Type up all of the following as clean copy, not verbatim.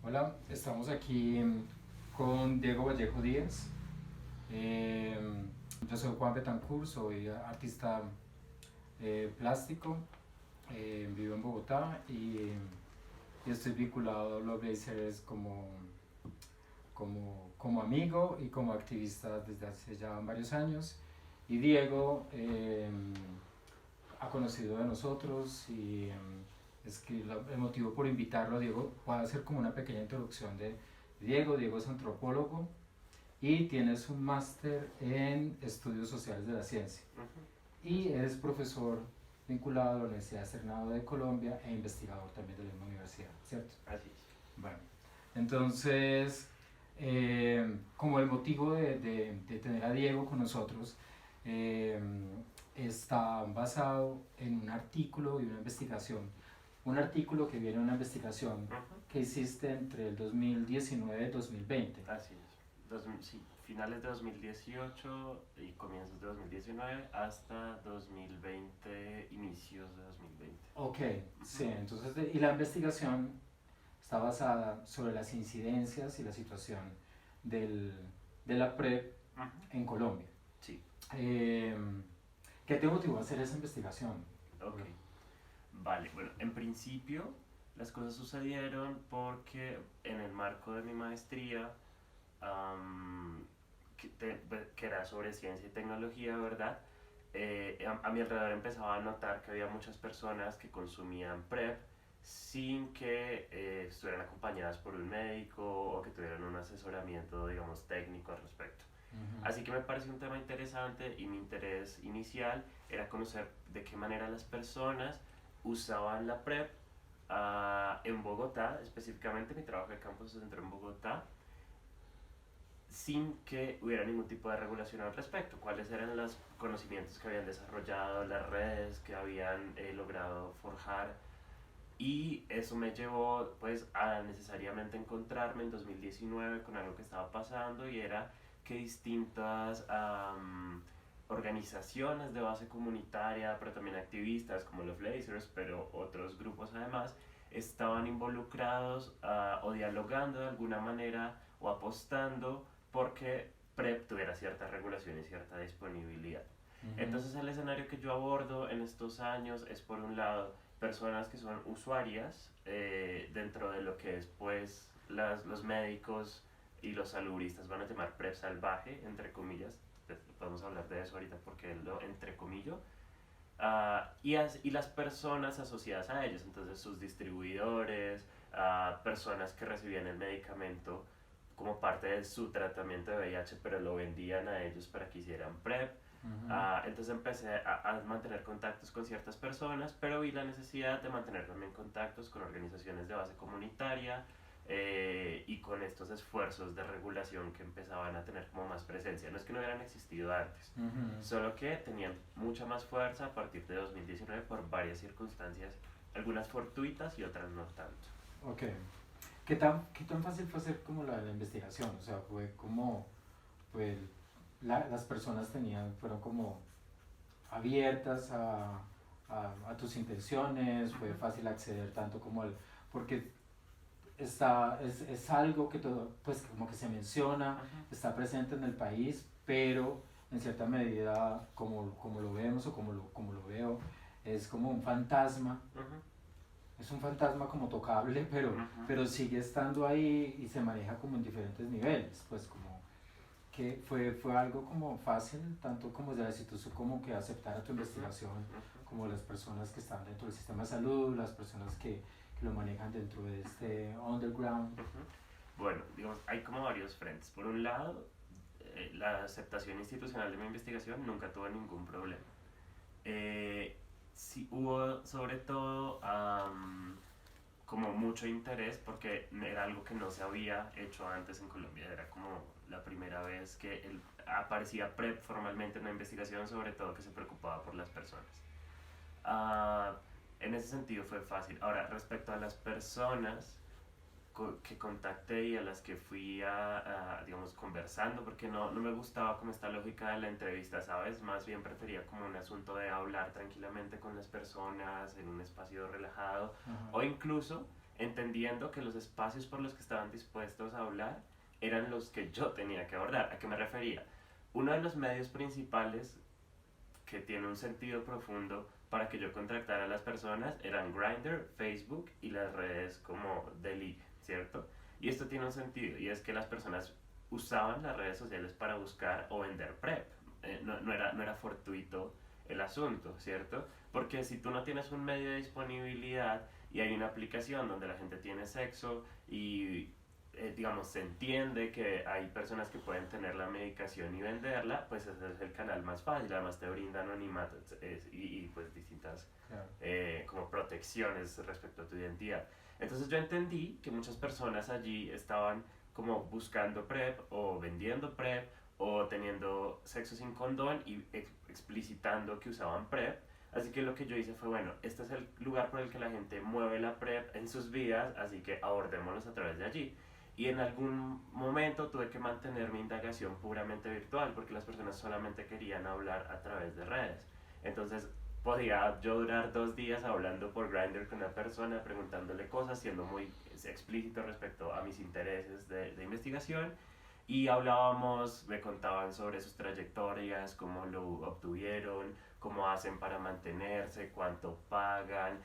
Hola, estamos aquí con Diego Vallejo Díaz. Eh, yo soy Juan Betancourt, soy artista plástico, vivo en Bogotá y estoy vinculado a los Blazers como amigo y como activista desde hace ya varios años. Y Diego ha conocido de nosotros y es que el motivo por invitarlo a Diego, voy a hacer como una pequeña introducción de Diego. Diego es antropólogo y tienes un máster en estudios sociales de la ciencia y eres profesor vinculado a la Universidad Externado de Colombia e investigador también de la misma universidad, ¿cierto? Así es. Bueno, entonces, como el motivo de tener a Diego con nosotros, eh, está basado en un artículo y una investigación. Un artículo que viene de una investigación que hiciste entre el 2019 y 2020. Así es. Sí, finales de 2018 y comienzos de 2019 hasta 2020, inicios de 2020. Ok, sí, entonces, y la investigación está basada sobre las incidencias y la situación del, de la PrEP en Colombia. Sí, Eh, ¿Qué te motivó a hacer esa investigación? ok. Vale, bueno, en principio las cosas sucedieron porque en el marco de mi maestría, am, que era sobre ciencia y tecnología, ¿verdad? A mi alrededor empezaba a notar que había muchas personas que consumían PrEP sin que estuvieran acompañadas por un médico o que tuvieran un asesoramiento, digamos, técnico al respecto. Ujú. Así que me pareció un tema interesante y mi interés inicial era conocer de qué manera las personas usaban la PrEP en Bogotá, específicamente mi trabajo de campo se centró en Bogotá, sin que hubiera ningún tipo de regulación al respecto. ¿Cuáles eran los conocimientos que habían desarrollado, las redes que habían logrado forjar? Y eso me llevó pues a necesariamente encontrarme en 2019 con algo que estaba pasando y era que distintas organizaciones de base comunitaria, pero también activistas como los Blazers, pero otros grupos además, estaban involucrados o dialogando de alguna manera o apostando porque PrEP tuviera cierta regulación y cierta disponibilidad. Ujú. Entonces el escenario que yo abordo en estos años es por un lado personas que son usuarias dentro de lo que después los médicos y los salubristas van a llamar PrEP salvaje, entre comillas. Podemos hablar de eso ahorita porque lo entre comillas. Y las personas asociadas a ellos, entonces sus distribuidores, personas que recibían el medicamento como parte de su tratamiento de VIH, pero lo vendían a ellos para que hicieran PrEP. Ujú. Entonces empecé a mantener contactos con ciertas personas, pero vi la necesidad de mantener también contactos con organizaciones de base comunitaria y con estos esfuerzos de regulación que empezaban a tener como más presencia. No es que no hubieran existido antes, Ujú. solo que tenían mucha más fuerza a partir de 2019 por varias circunstancias, algunas fortuitas y otras no tanto. Ok. Qué tan fácil fue hacer como la investigación? O sea, fue como, pues, las personas fueron como abiertas a tus intenciones, fue fácil acceder tanto como al, porque es algo que todo, pues como que se menciona, Ajá. está presente en el país, pero en cierta medida, como lo vemos o como lo veo, es como un fantasma. Ajá. Es un fantasma como tocable, Ajá. pero sigue estando ahí y se maneja como en diferentes niveles, pues como que fue algo como fácil, tanto como de la institución como que aceptara tu Ajá. investigación, Ajá. como las personas que están dentro del sistema de salud, las personas que lo manejan dentro de este underground. Ajá. Bueno, digamos, hay como varios frentes. Por un lado, la aceptación institucional de mi investigación nunca tuvo ningún problema. Sí hubo sobre todo como mucho interés porque era algo que no se había hecho antes en Colombia, era como la primera vez que aparecía PrEP formalmente en una investigación, sobre todo que se preocupaba por las personas. Ah, en ese sentido fue fácil. Ahora, respecto a las personas que contacté y a las que fui digamos, conversando, porque no me gustaba como esta lógica de la entrevista, ¿sabes? Más bien prefería como un asunto de hablar tranquilamente con las personas en un espacio relajado Ajá. o incluso entendiendo que los espacios por los que estaban dispuestos a hablar eran los que yo tenía que abordar. ¿A qué me refería? Uno de los medios principales que tiene un sentido profundo para que yo contactara a las personas eran Grindr, Facebook y las redes como de ligue, ¿cierto? Y esto tiene un sentido, y es que las personas usaban las redes sociales para buscar o vender PrEP. No era fortuito el asunto, ¿cierto? Porque si tú no tienes un medio de disponibilidad y hay una aplicación donde la gente tiene sexo y digamos, se entiende que hay personas que pueden tener la medicación y venderla, pues ese es el canal más fácil. Además te brinda anonimato y pues distintas Claro. como protecciones respecto a tu identidad. Entonces yo entendí que muchas personas allí estaban como buscando PrEP o vendiendo PrEP o teniendo sexo sin condón y explicitando que usaban PrEP. Así que lo que yo hice fue, bueno, este es el lugar por el que la gente mueve la PrEP en sus vidas, así que abordémoslos a través de allí. Y en algún momento tuve que mantener mi indagación puramente virtual porque las personas solamente querían hablar a través de redes. Entonces podía yo durar 2 días hablando por Grindr con una persona, preguntándole cosas, siendo muy explícito respecto a mis intereses de investigación. Y hablábamos, me contaban sobre sus trayectorias, cómo lo obtuvieron, cómo hacen para mantenerse, cuánto pagan,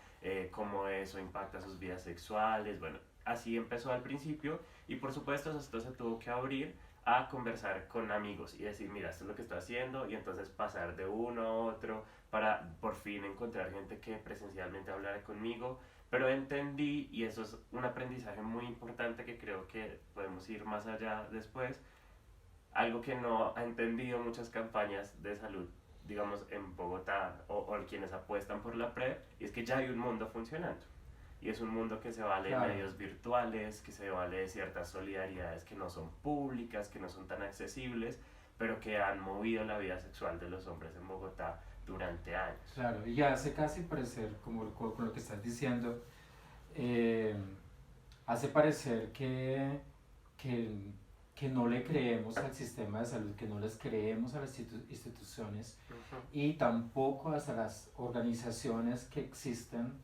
cómo eso impacta sus vidas sexuales. Bueno, así empezó al principio y por supuesto esto se tuvo que abrir a conversar con amigos y decir, mira, esto es lo que estoy haciendo y entonces pasar de uno a otro para por fin encontrar gente que presencialmente hablara conmigo. Pero entendí, y eso es un aprendizaje muy importante que creo que podemos ir más allá después, algo que no ha entendido muchas campañas de salud, digamos en Bogotá o quienes apuestan por la PrEP, y es que ya hay un mundo funcionando. Y es un mundo que se vale de Claro. medios virtuales, que se vale de ciertas solidaridades que no son públicas, que no son tan accesibles, pero que han movido la vida sexual de los hombres en Bogotá durante años. Claro, y hace casi parecer, como con lo que estás diciendo, eh, hace parecer que, que no le creemos al sistema de salud, que no les creemos a las instituciones Ujú. y tampoco hasta las organizaciones que existen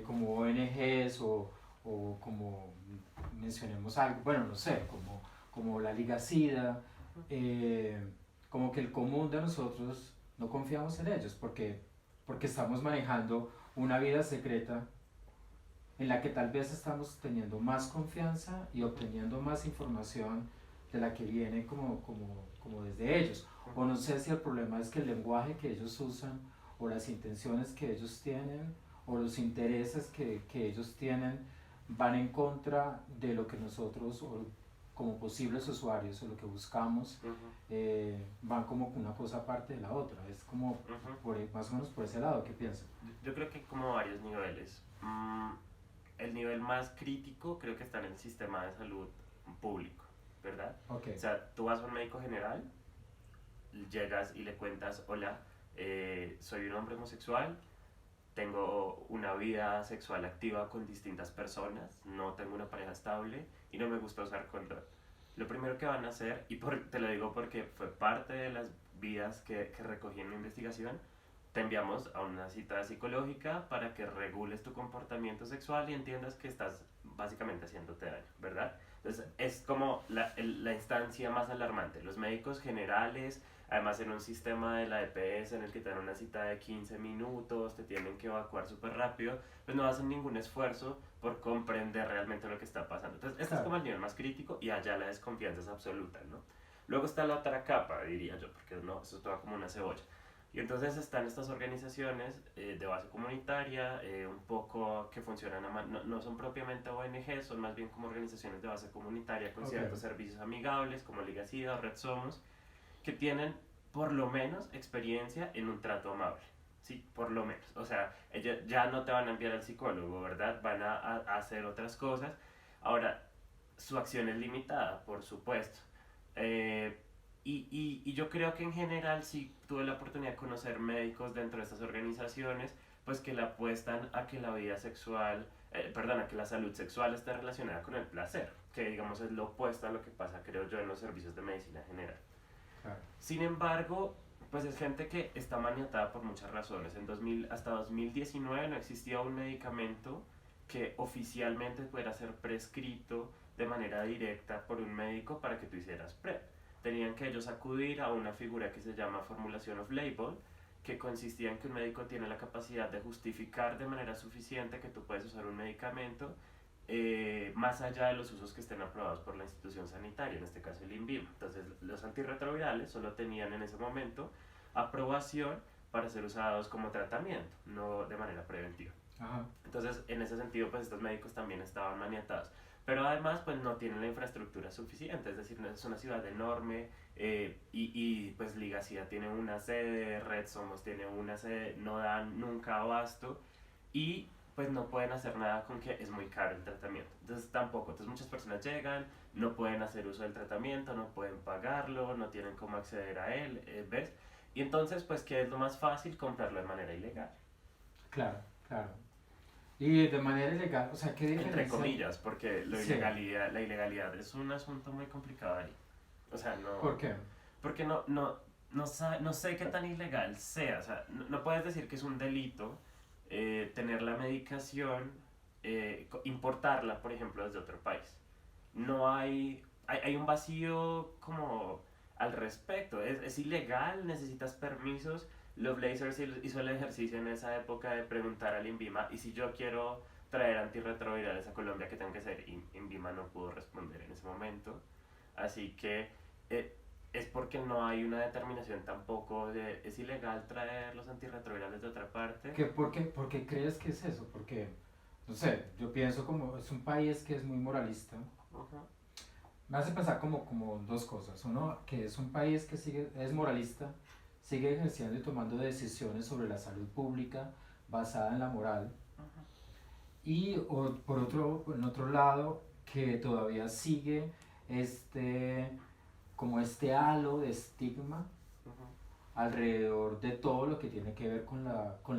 como ONGs o como mencionemos algo, bueno, no sé, como la Liga SIDA, eh, como que el común de nosotros no confiamos en ellos porque estamos manejando una vida secreta en la que tal vez estamos teniendo más confianza y obteniendo más información de la que viene como desde ellos. O no sé si el problema es que el lenguaje que ellos usan o las intenciones que ellos tienen o los intereses que ellos tienen van en contra de lo que nosotros o como posibles usuarios o lo que buscamos, van como una cosa aparte de la otra. Es como más o menos por ese lado. ¿Qué piensas? Yo creo que hay como varios niveles. El nivel más crítico creo que está en el sistema de salud público, ¿verdad? Okay. O sea, tú vas a un médico general, llegas y le cuentas, hola, soy un hombre homosexual, tengo una vida sexual activa con distintas personas, no tengo una pareja estable y no me gusta usar condón. Lo primero que van a hacer, y te lo digo porque fue parte de las vidas que recogí en mi investigación, te enviamos a una cita psicológica para que regules tu comportamiento sexual y entiendas que estás básicamente haciéndote daño, ¿verdad? Entonces es como la instancia más alarmante. Los médicos generales, además en un sistema de la EPS en el que te dan una cita de 15 minutos, te tienen que evacuar súper rápido, pues no hacen ningún esfuerzo por comprender realmente lo que está pasando. Entonces este es como el nivel más crítico y allá la desconfianza es absoluta, ¿no? Luego está la otra capa, diría yo, porque no, eso es toda como una cebolla. Y entonces están estas organizaciones de base comunitaria, un poco que funcionan, no son propiamente ONG, son más bien como organizaciones de base comunitaria con ciertos servicios amigables, como Liga SIDA o Red Somos, que tienen por lo menos experiencia en un trato amable. Sí, por lo menos. O sea, ellos ya no te van a enviar al psicólogo, ¿verdad? Van a hacer otras cosas. Ahora, su acción es limitada, por supuesto. Eh, y yo creo que en general sí tuve la oportunidad de conocer médicos dentro de estas organizaciones, pues que le apuestan a que la vida sexual, perdón, a que la salud sexual esté relacionada con el placer, que digamos es lo opuesto a lo que pasa, creo yo, en los servicios de medicina general. Claro. Sin embargo, pues es gente que está maniatada por muchas razones. Hasta 2019 no existía un medicamento que oficialmente pudiera ser prescrito de manera directa por un médico para que tú hicieras PrEP. Tenían que ellos acudir a una figura que se llama formulation of label, que consistía en que un médico tiene la capacidad de justificar de manera suficiente que tú puedes usar un medicamento más allá de los usos que estén aprobados por la institución sanitaria, en este caso el INVIMA. Entonces, los antirretrovirales solo tenían en ese momento aprobación para ser usados como tratamiento, no de manera preventiva. Ajá. Entonces, en ese sentido, pues estos médicos también estaban maniatados. Pero además, pues no tienen la infraestructura suficiente, es decir, es una ciudad enorme y pues Ligacidad tiene una sede, Red Somos tiene una sede, no dan nunca abasto y pues no pueden hacer nada con que es muy caro el tratamiento. Entonces tampoco, entonces muchas personas llegan, no pueden hacer uso del tratamiento, no pueden pagarlo, no tienen cómo acceder a él, ¿ves? Y entonces, pues, ¿qué es lo más fácil? Comprarlo de manera ilegal. Claro, claro. Y de manera ilegal, o sea, ¿qué Entre diferencia? comillas, porque Sí. la ilegalidad es un asunto muy complicado ahí. O sea, ¿Por no, qué? porque no sé qué tan ilegal sea. O sea, no puedes decir que es un delito tener la medicación, importarla, por ejemplo, desde otro país. No hay un vacío como al respecto. Es ilegal, necesitas permisos. Lovelace hizo el ejercicio en esa época de preguntar al INVIMA, y si yo quiero traer antirretrovirales a Colombia, ¿qué tengo que hacer? Y INVIMA no pudo responder en ese momento. Así que eh, es porque no hay una determinación tampoco de es ilegal traer los antirretrovirales de otra parte. Por qué crees que es eso? Porque, no sé, yo pienso como es un país que es muy moralista. Ujú, Me hace pensar como dos cosas. Uno, que es un país que es moralista, sigue ejerciendo y tomando decisiones sobre la salud pública basada en la moral. ujú, Y en otro lado, que todavía sigue este, como este halo de estigma ujú, alrededor de todo lo que tiene que ver con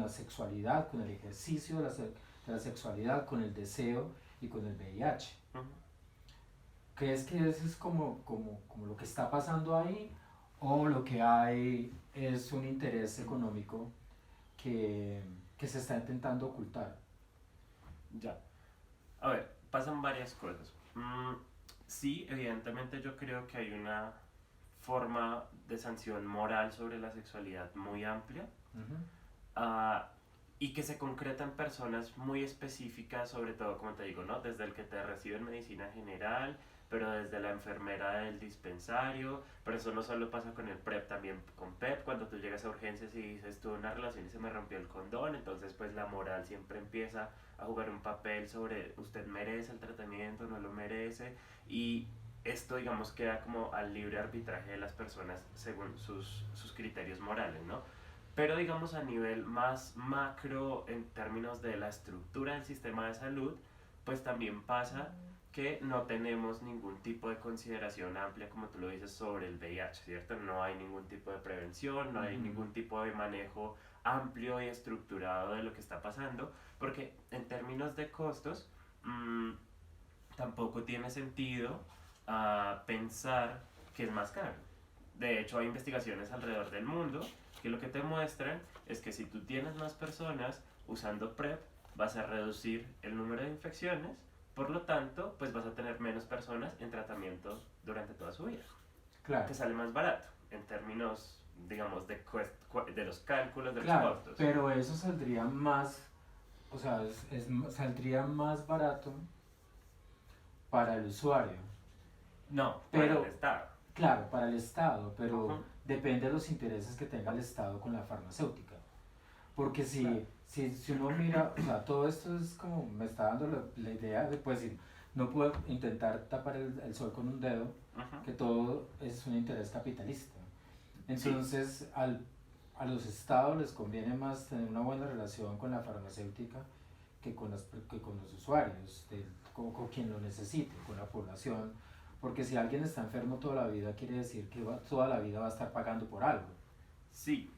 la sexualidad, con el ejercicio de la sexualidad, con el deseo y con el VIH. ujú. ¿Crees que eso es como lo que está pasando ahí o lo que hay es un interés económico que, que se está intentando ocultar? Ya. A ver, pasan varias cosas. Sí, evidentemente yo creo que hay una forma de sanción moral sobre la sexualidad muy amplia, Ujú. ah, y que se concreta en personas muy específicas, sobre todo, como te digo, ¿no? Desde el que te recibe en medicina general, pero desde la enfermera del dispensario, pero eso no solo pasa con el PrEP, también con PEP, cuando tú llegas a urgencias y dices, tuve una relación y se me rompió el condón, entonces pues la moral siempre empieza a jugar un papel sobre usted merece el tratamiento, no lo merece, y esto digamos queda como al libre arbitraje de las personas según sus criterios morales, ¿no? Pero digamos a nivel más macro en términos de la estructura del sistema de salud, pues también pasa que no tenemos ningún tipo de consideración amplia, como tú lo dices, sobre el VIH, ¿cierto? No hay ningún tipo de prevención, no hay Ujú. ningún tipo de manejo amplio y estructurado de lo que está pasando, porque en términos de costos, tampoco tiene sentido pensar que es más caro. De hecho, hay investigaciones alrededor del mundo que lo que te muestran es que si tú tienes más personas usando PrEP, vas a reducir el número de infecciones, por lo tanto, pues vas a tener menos personas en tratamiento durante toda su vida. Claro, Te sale más barato en términos, digamos, de los cálculos de los claro, costos. pero eso saldría más, o sea, saldría más barato para el usuario. No, para el Pero, Estado. claro, para el Estado, pero Ujú, depende de los intereses que tenga el Estado con la farmacéutica. Porque claro. si uno mira, o sea, todo esto es como, me está dando la idea de, pues, decir, no puedo intentar tapar el sol con un dedo, Ujú. que todo es un interés capitalista. Sí, Entonces, a los estados les conviene más tener una buena relación con la farmacéutica que con los usuarios, con quien lo necesite, con la población, porque si alguien está enfermo toda la vida, quiere decir que toda la vida va a estar pagando por algo. sí.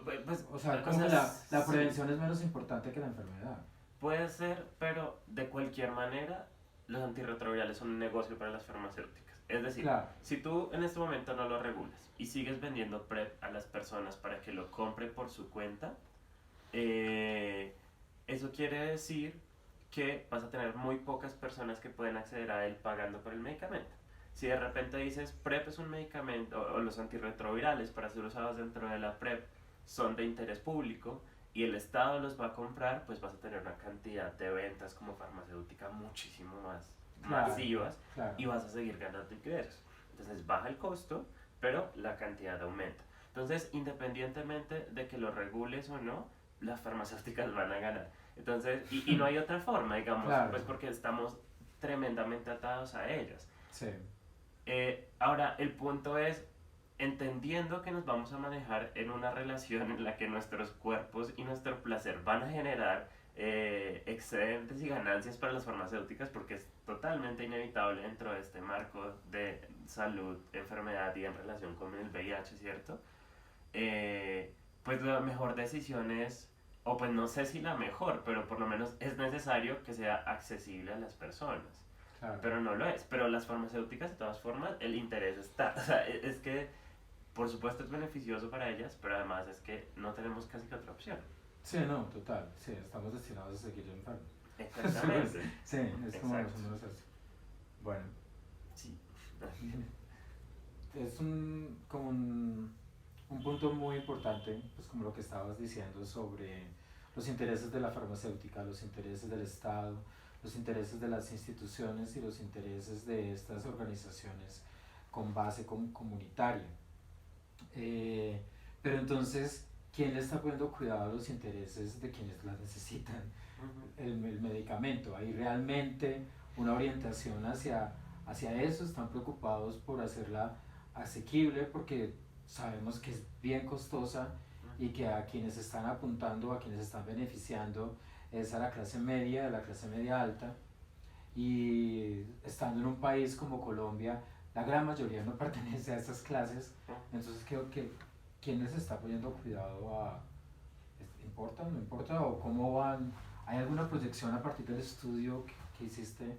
Pues, O sea, o como sea, que la sí. prevención es menos importante que la enfermedad. Puede ser, pero de cualquier manera, los antirretrovirales son un negocio para las farmacéuticas. Es decir, Claro, si tú en este momento no lo regulas y sigues vendiendo PrEP a las personas para que lo compren por su cuenta, eh, eso quiere decir que vas a tener muy pocas personas que pueden acceder a él pagando por el medicamento. Si de repente dices PrEP es un medicamento, o los antirretrovirales para ser usados dentro de la PrEP son de interés público y el Estado los va a comprar, pues vas a tener una cantidad de ventas como farmacéutica muchísimo más masivas claro. y vas a seguir ganando ingresos. Entonces baja el costo, pero la cantidad aumenta. Entonces, independientemente de que lo regules o no, las farmacéuticas van a ganar. Entonces, y no hay otra forma, digamos, Claro. pues porque estamos tremendamente atados a ellas. Sí. Ahora, el punto es, entendiendo que nos vamos a manejar en una relación en la que nuestros cuerpos y nuestro placer van a generar excedentes y ganancias para las farmacéuticas, porque es totalmente inevitable dentro de este marco de salud, enfermedad y en relación con el VIH, ¿cierto? Pues la mejor decisión es, o pues no sé si la mejor, pero por lo menos es necesario que sea accesible a las personas. Claro. Pero no lo es. Pero las farmacéuticas, de todas formas, el interés está. O sea, es que, por supuesto, es beneficioso para ellas, pero además es que no tenemos casi que otra opción. Sí, no, total. Sí, estamos destinados a seguir enfermos. Exactamente. Sí, es como Exacto. más o menos eso. Bueno. Sí. Es como un punto muy importante, pues como lo que estabas diciendo sobre los intereses de la farmacéutica, los intereses del Estado, los intereses de las instituciones y los intereses de estas organizaciones con base comunitaria. Pero entonces, ¿quién le está poniendo cuidado a los intereses de quienes las necesitan? El medicamento. ¿Hay realmente una orientación hacia eso? ¿Están preocupados por hacerla asequible? Porque sabemos que es bien costosa y que a quienes están apuntando, a quienes están beneficiando, es a la clase media, a la clase media alta. Y estando en un país como Colombia, la gran mayoría no pertenece a estas clases. Entonces creo que ¿quién les está poniendo cuidado a ¿importa, no importa? ¿O cómo van? ¿Hay alguna proyección a partir del estudio que hiciste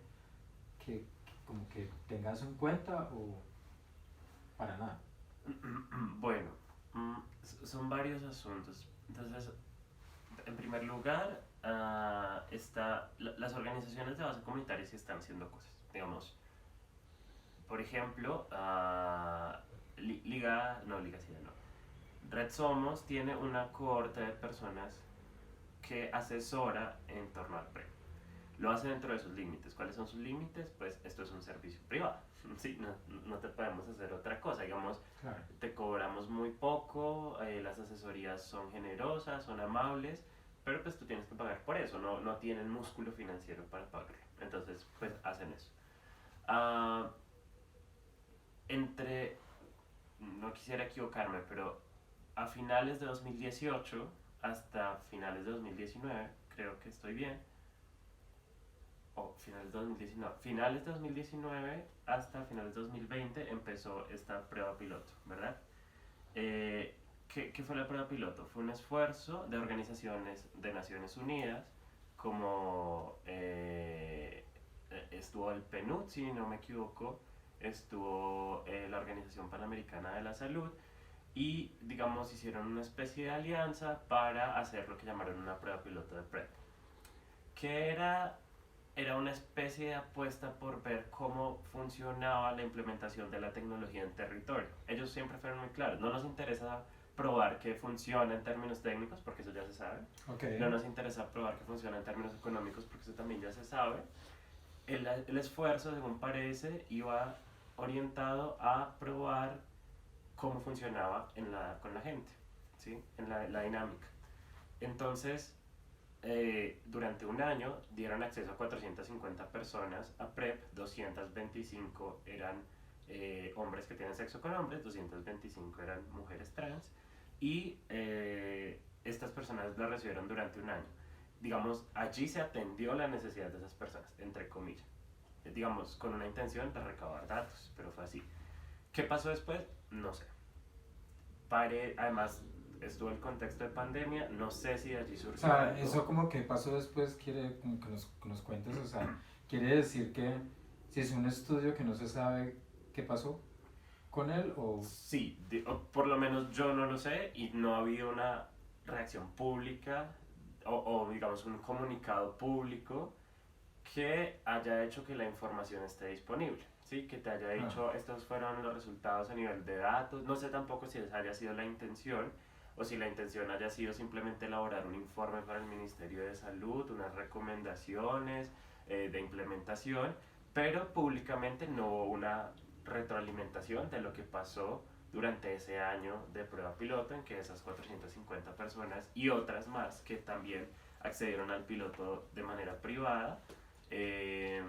que como que tengas en cuenta o para nada? Bueno, son varios asuntos. Entonces, en primer lugar, las organizaciones de base comunitaria sí están haciendo cosas. Digamos, por ejemplo, Liga Cida no. Red Somos tiene una cohorte de personas que asesora en torno al PrEP. Lo hace dentro de sus límites. ¿Cuáles son sus límites? Pues esto es un servicio privado. Sí, no te podemos hacer otra cosa. Digamos, claro, te cobramos muy poco, las asesorías son generosas, son amables, pero pues tú tienes que pagar por eso, no tienen músculo financiero para pagarlo. Entonces, pues hacen eso. No quisiera equivocarme, pero a finales de 2018 hasta finales de 2019, creo que estoy bien, o finales de 2019 hasta finales de 2020 empezó esta prueba piloto, ¿verdad? ¿Qué fue la prueba piloto? Fue un esfuerzo de organizaciones de Naciones Unidas, como estuvo el PNUD, si no me equivoco, estuvo la Organización Panamericana de la Salud, y digamos hicieron una especie de alianza para hacer lo que llamaron una prueba piloto de PrEP, que era una especie de apuesta por ver cómo funcionaba la implementación de la tecnología en territorio. Ellos siempre fueron muy claros, no nos interesa probar que funciona en términos técnicos, porque eso ya se sabe. okay. No nos interesa probar que funciona en términos económicos, porque eso también ya se sabe. El esfuerzo, según parece, iba orientado a probar cómo funcionaba con la gente, ¿sí? En la dinámica. Entonces, durante un año dieron acceso a 450 personas a PrEP, 225 eran hombres que tienen sexo con hombres, 225 eran mujeres trans, y estas personas la recibieron durante un año. Digamos, allí se atendió la necesidad de esas personas, entre comillas, digamos, con una intención de recabar datos, pero fue así. ¿Qué pasó después? No sé. Además, estuvo el contexto de pandemia, no sé si de allí surgió. O sea, algo. eso como que pasó después, quiere como que nos cuentes, o sea, quiere decir que si es un estudio que no se sabe qué pasó con él o... Sí, o por lo menos yo no lo sé y no ha habido una reacción pública o digamos un comunicado público que haya hecho que la información esté disponible, ¿sí? Que te haya dicho, estos fueron los resultados a nivel de datos. No sé tampoco si esa haya sido la intención o si la intención haya sido simplemente elaborar un informe para el Ministerio de Salud, unas recomendaciones de implementación, pero públicamente no hubo una retroalimentación de lo que pasó durante ese año de prueba piloto en que esas 450 personas y otras más que también accedieron al piloto de manera privada, eh,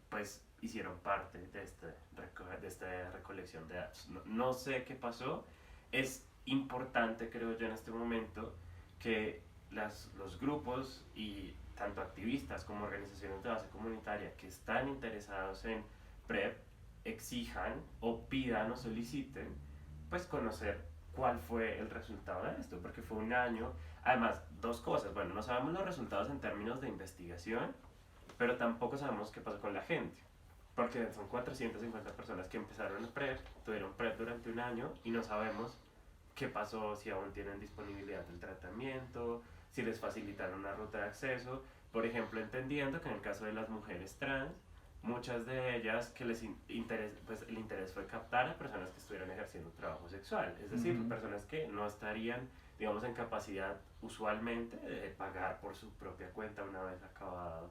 pues hicieron parte de esta recolección de datos. No, no sé qué pasó. Es importante, creo yo, en este momento que los grupos y tanto activistas como organizaciones de base comunitaria que están interesados en PrEP exijan o pidan o soliciten pues conocer cuál fue el resultado de esto, porque fue un año, además, dos cosas, bueno, no sabemos los resultados en términos de investigación, pero tampoco sabemos qué pasó con la gente, porque son 450 personas que empezaron el PrEP, tuvieron PrEP durante un año y no sabemos qué pasó, si aún tienen disponibilidad del tratamiento, si les facilitaron una ruta de acceso, por ejemplo, entendiendo que en el caso de las mujeres trans, muchas de ellas que pues el interés fue captar a personas que estuvieran ejerciendo trabajo sexual, es decir, personas que no estarían, digamos, en capacidad usualmente de pagar por su propia cuenta una vez acabado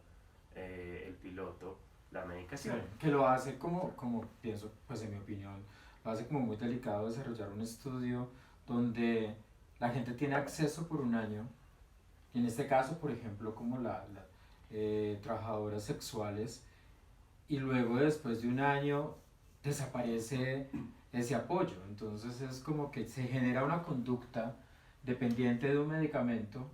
el piloto, la medicación. Sí, que lo hace como pienso, pues en mi opinión, lo hace como muy delicado desarrollar un estudio donde la gente tiene acceso por un año, y en este caso, por ejemplo, como trabajadoras sexuales, y luego después de un año desaparece ese apoyo. Entonces es como que se genera una conducta dependiente de un medicamento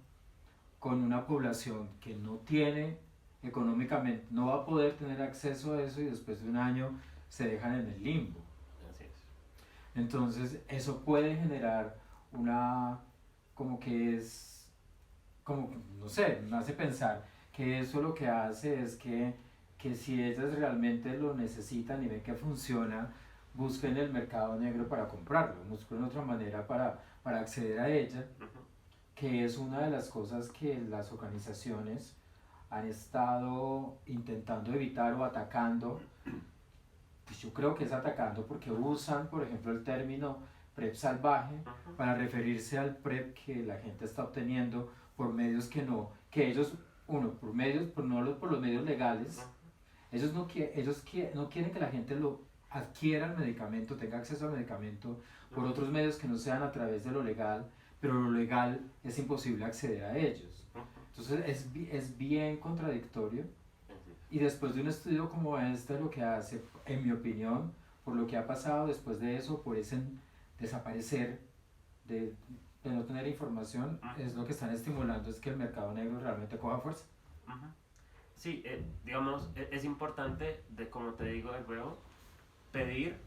con una población que no tiene económicamente, no va a poder tener acceso a eso y después de un año se dejan en el limbo. Así es. Entonces eso puede generar una, como que es, como, no sé, me hace pensar que eso lo que hace es que si ellas realmente lo necesitan y ven que funciona, busquen el mercado negro para comprarlo, busquen otra manera para acceder a ella, que es una de las cosas que las organizaciones han estado intentando evitar o atacando. Pues yo creo que es atacando porque usan, por ejemplo, el término PrEP salvaje para referirse al PrEP que la gente está obteniendo por medios que ellos, uno, por los medios legales, ellos no quieren que la gente lo adquiera el medicamento, tenga acceso al medicamento por otros medios que no sean a través de lo legal, pero lo legal es imposible acceder a ellos. Entonces es bien contradictorio, y después de un estudio como este lo que hace, en mi opinión, por lo que ha pasado después de eso, por ese desaparecer, de no tener información, es lo que están estimulando es que el mercado negro realmente coja fuerza. Sí, digamos, es importante, como te digo de nuevo, pedir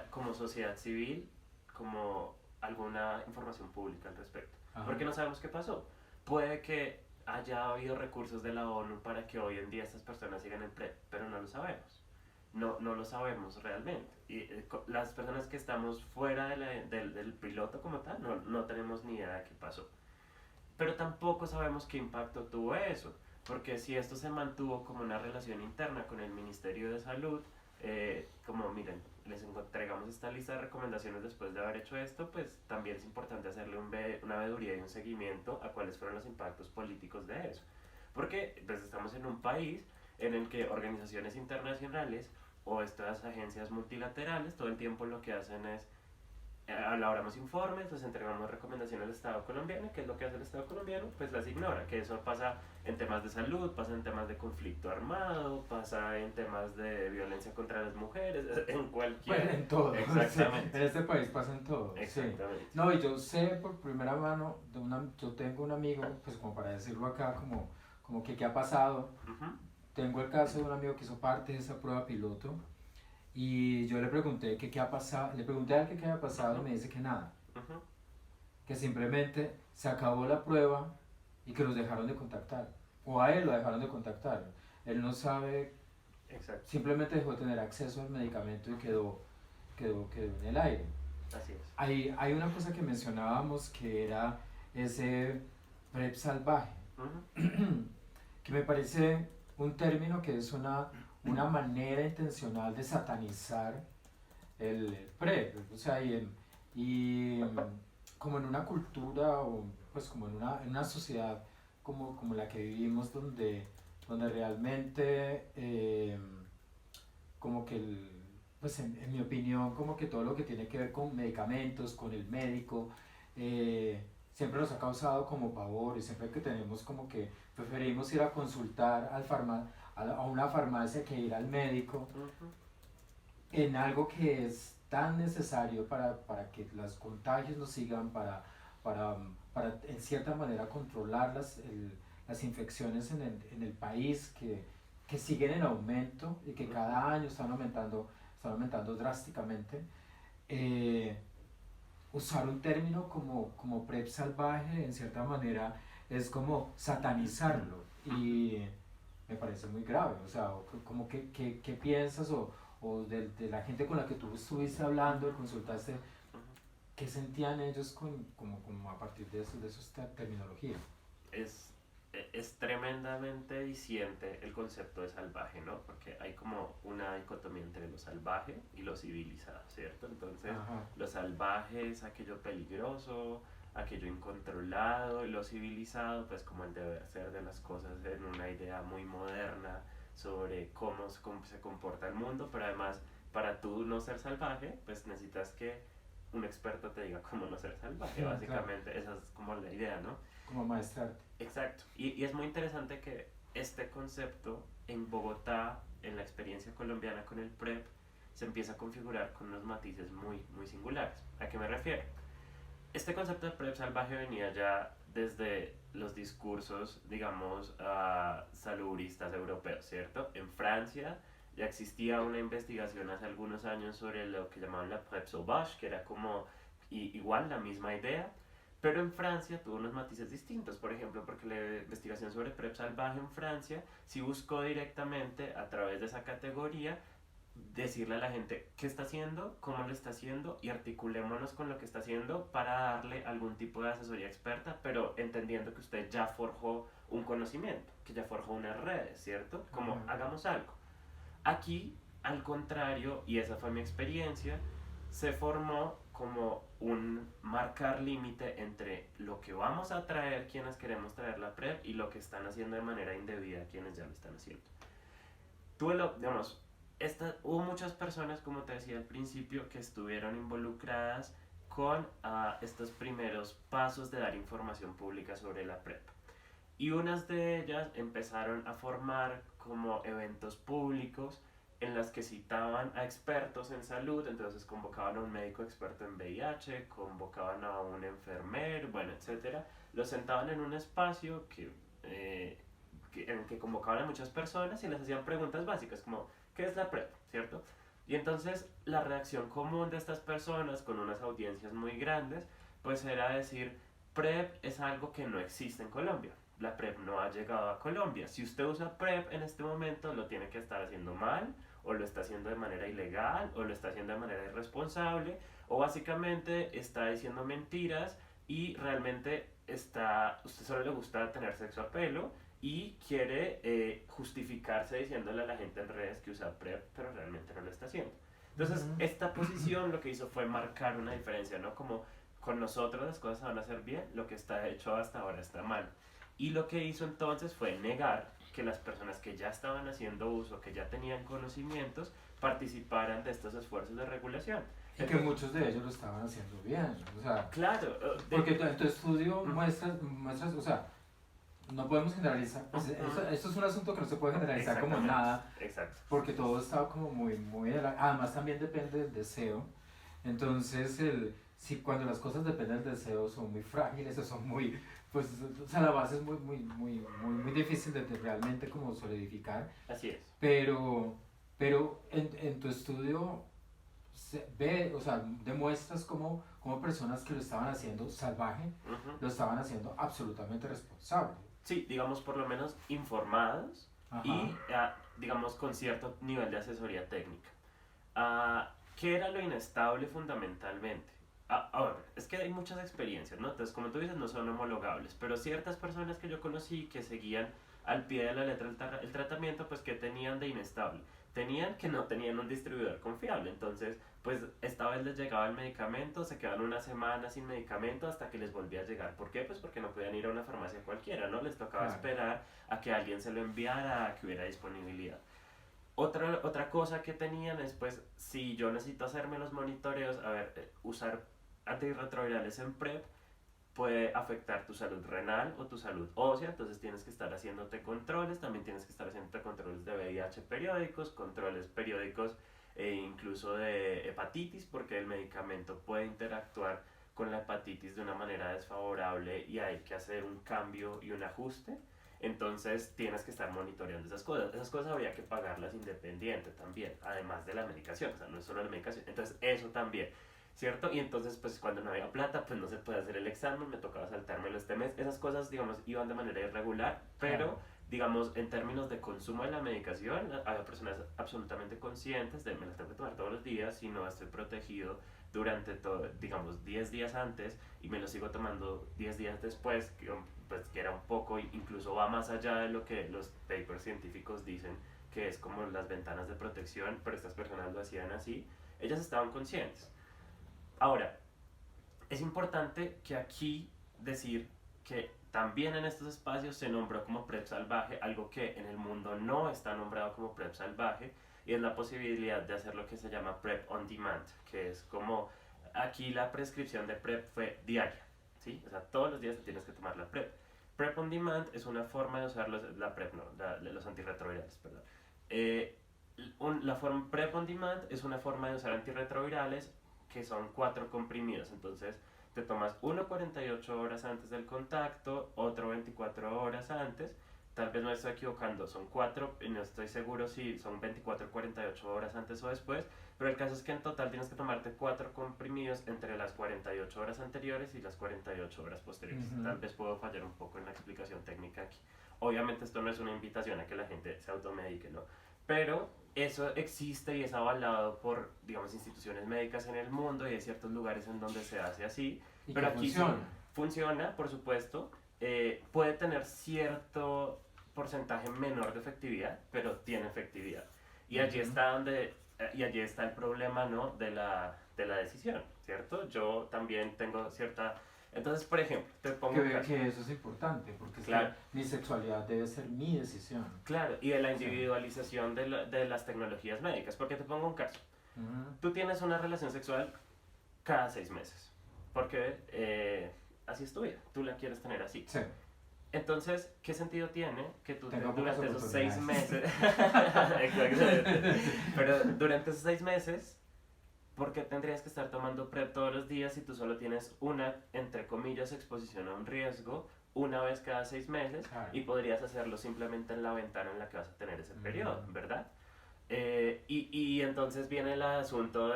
como sociedad civil, como alguna información pública al respecto. Porque no sabemos qué pasó. Puede que haya habido recursos de la ONU para que hoy en día estas personas sigan en PrEP, pero no lo sabemos. No lo sabemos realmente. Y las personas que estamos fuera del piloto como tal, no tenemos ni idea de qué pasó. Pero tampoco sabemos qué impacto tuvo eso, porque si esto se mantuvo como una relación interna con el Ministerio de Salud, como miren, les entregamos esta lista de recomendaciones después de haber hecho esto, pues también es importante hacerle una veeduría y un seguimiento a cuáles fueron los impactos políticos de eso. Porque pues estamos en un país en el que organizaciones internacionales o estas agencias multilaterales todo el tiempo lo que hacen es elaboramos informes, les entregamos recomendaciones al Estado colombiano. ¿Qué es lo que hace el Estado colombiano? Pues las ignora, que eso pasa en temas de salud, pasa en temas de conflicto armado, pasa en temas de violencia contra las mujeres, en cualquier... Pues en todo. Exactamente. Sí, en este país pasa en todo. Exactamente. Sí. No, y yo sé por primera mano, yo tengo un amigo, pues como para decirlo acá, como que qué ha pasado. Tengo el caso de un amigo que hizo parte de esa prueba piloto. Y yo le pregunté qué ha pasado, le pregunté a él qué había pasado y me dice que nada. Que simplemente se acabó la prueba y que los dejaron de contactar. O a él lo dejaron de contactar. Él no sabe, simplemente dejó de tener acceso al medicamento y quedó en el aire. Así es. Hay una cosa que mencionábamos que era ese PrEP salvaje, que me parece un término que es una manera intencional de satanizar el PrEP, o sea, como en una cultura o pues como en una sociedad como la que vivimos donde realmente como que pues en mi opinión como que todo lo que tiene que ver con medicamentos, con el médico, siempre nos ha causado como pavor y siempre que tenemos como que preferimos ir a consultar a una farmacia que ir al médico Ujú. en algo que es tan necesario para que los contagios no sigan, para en cierta manera controlar las infecciones en el país que siguen en aumento y que cada año están aumentando drásticamente. eh, Usar un término como PrEP salvaje en cierta manera es como satanizarlo y me parece muy grave, o sea, como que piensas o de la gente con la que tú estuviste hablando, consultaste, ¿qué sentían ellos como a partir de esos terminología? es, es tremendamente diciente el concepto de salvaje, ¿no? Porque hay como una dicotomía entre lo salvaje y lo civilizado, ¿cierto? Entonces, Ajá. lo salvaje es aquello peligroso, aquello incontrolado, y lo civilizado, pues como el deber ser de las cosas en una idea muy moderna sobre cómo se comporta el mundo, pero además, para tú no ser salvaje, pues necesitas que un experto te diga cómo no ser salvaje, Claro, básicamente, esa es como la idea, ¿no? como maestrarte. Exacto. Y es muy interesante que este concepto en Bogotá, en la experiencia colombiana con el PrEP, se empieza a configurar con unos matices muy, muy singulares. ¿A qué me refiero? Este concepto de PrEP salvaje venía ya desde los discursos, digamos, salubristas europeos, ¿cierto? En Francia ya existía una investigación hace algunos años sobre lo que llamaban la PrEP sauvage, que era como igual la misma idea, pero en Francia tuvo unos matices distintos, por ejemplo, porque la investigación sobre PrEP salvaje en Francia sí buscó directamente a través de esa categoría decirle a la gente qué está haciendo, cómo lo está haciendo y articulémonos con lo que está haciendo para darle algún tipo de asesoría experta, pero entendiendo que usted ya forjó un conocimiento, que ya forjó unas redes, ¿cierto? Como Ajá. hagamos algo. Aquí, al contrario, y esa fue mi experiencia, se formó como un marcar límite entre lo que vamos a traer quienes queremos traer la PrEP y lo que están haciendo de manera indebida quienes ya lo están haciendo. Digamos, hubo muchas personas, como te decía al principio, que estuvieron involucradas con estos primeros pasos de dar información pública sobre la PrEP. Y unas de ellas empezaron a formar como eventos públicos en las que citaban a expertos en salud, entonces convocaban a un médico experto en VIH, convocaban a un enfermero, bueno, etcétera, los sentaban en un espacio en el que convocaban a muchas personas y les hacían preguntas básicas como ¿qué es la PrEP? ¿Cierto? Y entonces la reacción común de estas personas con unas audiencias muy grandes pues era decir PrEP es algo que no existe en Colombia. La PrEP no ha llegado a Colombia. Si usted usa PrEP en este momento, lo tiene que estar haciendo mal, o lo está haciendo de manera ilegal, o lo está haciendo de manera irresponsable, o básicamente está diciendo mentiras y realmente usted solo le gusta tener sexo a pelo y quiere justificarse diciéndole a la gente en redes que usa PrEP, pero realmente no lo está haciendo. Entonces, Ujú. esta posición lo que hizo fue marcar una diferencia, ¿no? Como con nosotros las cosas van a ser bien, lo que está hecho hasta ahora está mal. Y lo que hizo entonces fue negar que las personas que ya estaban haciendo uso, que ya tenían conocimientos, participaran de estos esfuerzos de regulación. Y que Entonces, muchos de ellos lo estaban haciendo bien, o sea, claro, porque en tu estudio muestras, o sea, no podemos generalizar, pues esto es un asunto que no se puede generalizar como exactamente, nada, exacto. porque todo está como muy, además también depende del deseo, entonces si cuando las cosas dependen del deseo son muy frágiles o son muy, pues, o sea, la base es muy difícil de realmente como solidificar, Así es. pero, pero en tu estudio o sea, demuestras como personas que lo estaban haciendo salvaje, Ujú. lo estaban haciendo absolutamente responsable. Sí, digamos por lo menos informados Ajá. y digamos con cierto nivel de asesoría técnica. ¿Qué era lo inestable fundamentalmente? Ahora, es que hay muchas experiencias, ¿no? Entonces, como tú dices, no son homologables, pero ciertas personas que yo conocí que seguían al pie de la letra el tratamiento, pues que tenían de inestable. Tenían que no tenían un distribuidor confiable, entonces pues esta vez les llegaba el medicamento, se quedaban una semana sin medicamento hasta que les volvía a llegar. ¿Por qué? Pues porque no podían ir a una farmacia cualquiera, ¿no? Les tocaba Claro. esperar a que alguien se lo enviara, a que hubiera disponibilidad. Otra cosa que tenían es, pues, si yo necesito hacerme los monitoreos, a ver, usar antirretrovirales en PrEP puede afectar tu salud renal o tu salud ósea, entonces tienes que estar haciéndote controles, también tienes que estar haciéndote controles de VIH periódicos, controles periódicos incluso de hepatitis, porque el medicamento puede interactuar con la hepatitis de una manera desfavorable y hay que hacer un cambio y un ajuste. Entonces tienes que estar monitoreando esas cosas. Esas cosas habría que pagarlas independiente también, además de la medicación, o sea, no es solo la medicación. Entonces eso también, ¿cierto? Y entonces pues cuando no había plata pues no se puede hacer el examen, me tocaba saltármelo este mes. Esas cosas digamos iban de manera irregular, pero Claro. digamos en términos de consumo de la medicación había personas absolutamente conscientes de me la tengo que tomar todos los días si no estoy protegido durante todo, digamos 10 días antes y me lo sigo tomando 10 días después, pues que era un poco, incluso va más allá de lo que los papers científicos dicen, que es como las ventanas de protección, pero estas personas lo hacían así, ellas estaban conscientes. Ahora, es importante que aquí decir que también en estos espacios se nombró como PrEP salvaje, algo que en el mundo no está nombrado como PrEP salvaje, y es la posibilidad de hacer lo que se llama PrEP on demand, que es como aquí la prescripción de PrEP fue diaria, ¿sí? O sea, todos los días te tienes que tomar la PrEP. PrEP on demand es una forma de usar la PrEP, no, los antirretrovirales, perdón. Eh, la forma PrEP on demand es una forma de usar antirretrovirales que son 4 comprimidos, entonces te tomas uno 48 horas antes del contacto, otro 24 horas antes, tal vez me estoy equivocando, son 4, y no estoy seguro si son 24 o 48 horas antes o después, pero el caso es que en total tienes que tomarte 4 comprimidos entre las 48 horas anteriores y las 48 horas posteriores. Ujú. Tal vez puedo fallar un poco en la explicación técnica aquí. Obviamente esto no es una invitación a que la gente se automedique, ¿no? Pero eso existe y es avalado por, digamos, instituciones médicas en el mundo y hay ciertos lugares en donde se hace así. Y Pero que aquí sí funciona. funciona, por supuesto. Puede tener cierto porcentaje menor de efectividad, pero tiene efectividad. Y allí Ujú. está y allí está el problema, ¿no? De la decisión, ¿cierto? Yo también tengo cierta... Entonces, por ejemplo, te pongo un caso. Que eso es importante, porque es que Claro, mi sexualidad debe ser mi decisión. claro, y de la Sí. individualización de las tecnologías médicas. Porque te pongo un caso. Ujú. Tú tienes una relación sexual cada 6 meses. Porque así es tu vida. Tú la quieres tener así. Sí, Entonces, ¿qué sentido tiene que tú tengo pocas durante esos 6 meses, oportunidades. exactamente, pero durante esos 6 meses, ¿por qué tendrías que estar tomando PrEP todos los días si tú solo tienes una, entre comillas, exposición a un riesgo una vez cada 6 meses Claro. y podrías hacerlo simplemente en la ventana en la que vas a tener ese periodo, Ujú. ¿verdad? Y entonces viene el asunto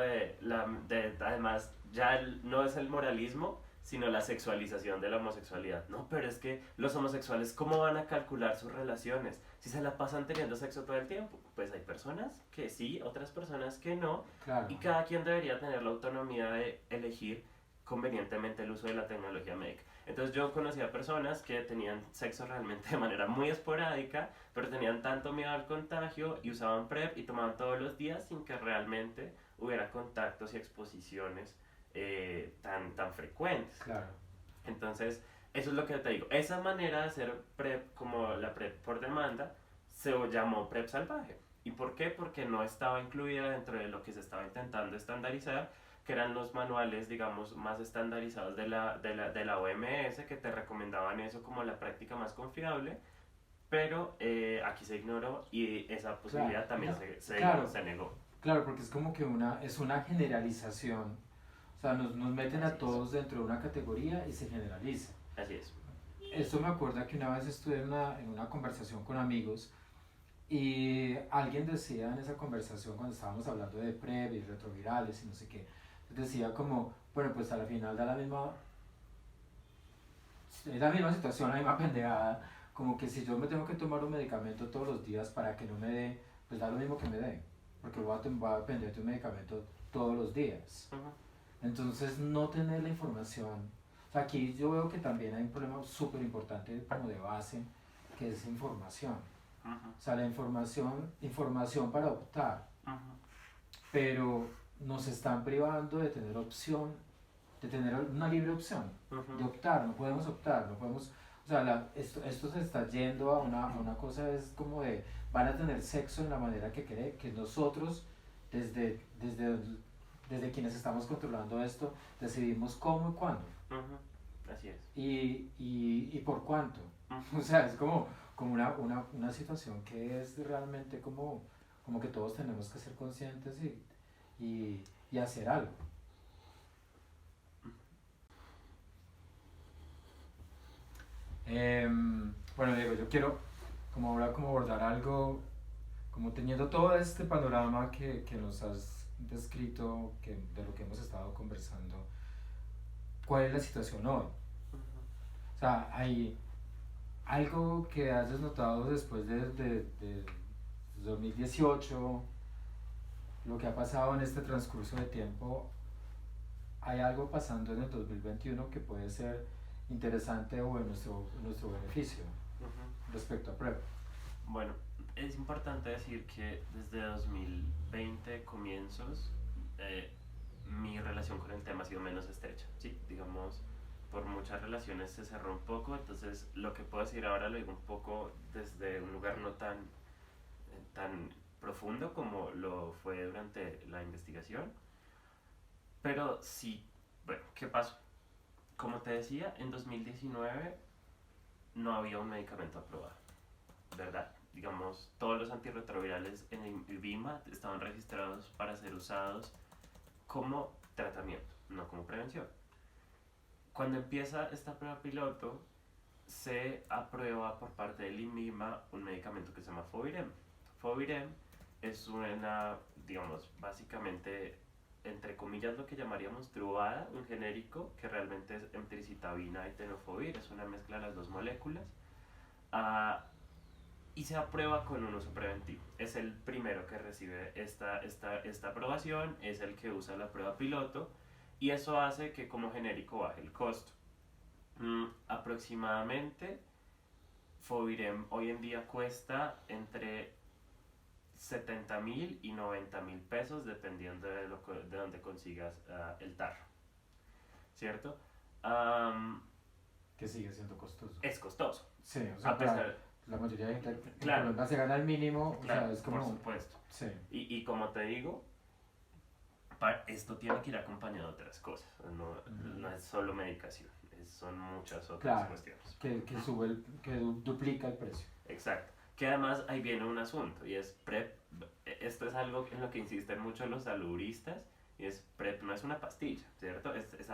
además, ya no es el moralismo, sino la sexualización de la homosexualidad. No, pero es que los homosexuales, ¿cómo van a calcular sus relaciones? Si se la pasan teniendo sexo todo el tiempo. Pues hay personas que sí, otras personas que no, Claro. y cada quien debería tener la autonomía de elegir convenientemente el uso de la tecnología médica. Entonces yo conocía personas que tenían sexo realmente de manera muy esporádica, pero tenían tanto miedo al contagio y usaban PrEP y tomaban todos los días sin que realmente hubiera contactos y exposiciones tan frecuentes. Claro. Entonces, eso es lo que te digo. Esa manera de hacer PrEP, como la PrEP por demanda, se llamó PrEP salvaje. ¿Y por qué? Porque no estaba incluida dentro de lo que se estaba intentando estandarizar, que eran los manuales, digamos, más estandarizados de la OMS, que te recomendaban eso como la práctica más confiable, pero aquí se ignoró y esa Claro. posibilidad también No, se, claro, se negó. claro, porque es como que es una generalización. O sea, nos meten a Así es, todos dentro de una categoría y se generaliza. así es. Esto me acuerda que una vez estuve en una conversación con amigos y alguien decía en esa conversación cuando estábamos hablando de PrEP y retrovirales y no sé qué, decía como, bueno, pues a la final da es la misma situación, la misma pendejada, como que si yo me tengo que tomar un medicamento todos los días para que no me dé, pues da lo mismo que me dé, porque voy a depender de un medicamento todos los días. Ujú. Entonces, no tener la información. O sea, aquí yo veo que también hay un problema súper importante como de base, que es información. Ujú, O sea, la información para optar, ujú, pero nos están privando de tener opción, de tener una libre opción, de ujú, optar, no podemos optar, no podemos, o sea, esto se está yendo a una cosa, es como de, van a tener sexo en la manera que cree, que nosotros, desde quienes estamos controlando esto, decidimos cómo y cuándo, ujú. Así es. y por cuánto. Ujú. O sea, es como una situación que es realmente como que todos tenemos que ser conscientes y hacer algo. Bueno, Diego, yo quiero como ahora como abordar algo, como teniendo todo este panorama que nos has descrito, de lo que hemos estado conversando, ¿cuál es la situación hoy? O sea, hay algo que hayas notado después de 2018, lo que ha pasado en este transcurso de tiempo, ¿hay algo pasando en el 2021 que puede ser interesante o en nuestro beneficio Ujú. respecto a PrEP? Bueno, es importante decir que desde 2020 comienzos, eh, mi relación con el tema ha sido menos estrecha, ¿sí? Digamos, por muchas relaciones se cerró un poco, entonces lo que puedo decir ahora lo digo un poco desde un lugar no tan profundo como lo fue durante la investigación, pero sí, bueno, ¿qué pasó? Como te decía, en 2019 no había un medicamento aprobado, ¿verdad? Digamos, todos los antirretrovirales en el INVIMA estaban registrados para ser usados como tratamiento, no como prevención. Cuando empieza esta prueba piloto, se aprueba por parte del INVIMA un medicamento que se llama Fovirem. Fovirem es una, digamos, básicamente, entre comillas, lo que llamaríamos Truvada, un genérico que realmente es emtricitabina y tenofovir, es una mezcla de las dos moléculas. Ah, y se aprueba con un uso preventivo. Es el primero que recibe esta aprobación, es el que usa la prueba piloto y eso hace que como genérico baje el costo. Aproximadamente, Fovirem hoy en día cuesta entre 70.000 y 90.000 pesos dependiendo de donde consigas el tarro, ¿cierto? Um, Que sigue siendo costoso. es costoso. Sí, o sea, A para pesar, la mayoría de gente en claro, Colombia se gana el mínimo, o claro, sea, es por como, supuesto. sí, Y como te digo, esto tiene que ir acompañado de otras cosas, no, no es solo medicación, son muchas otras claro, cuestiones. que sube, que duplica el precio. Exacto. Que además ahí viene un asunto y es PrEP. Esto es algo en lo que insisten mucho los salubristas y es PrEP no es una pastilla, ¿cierto?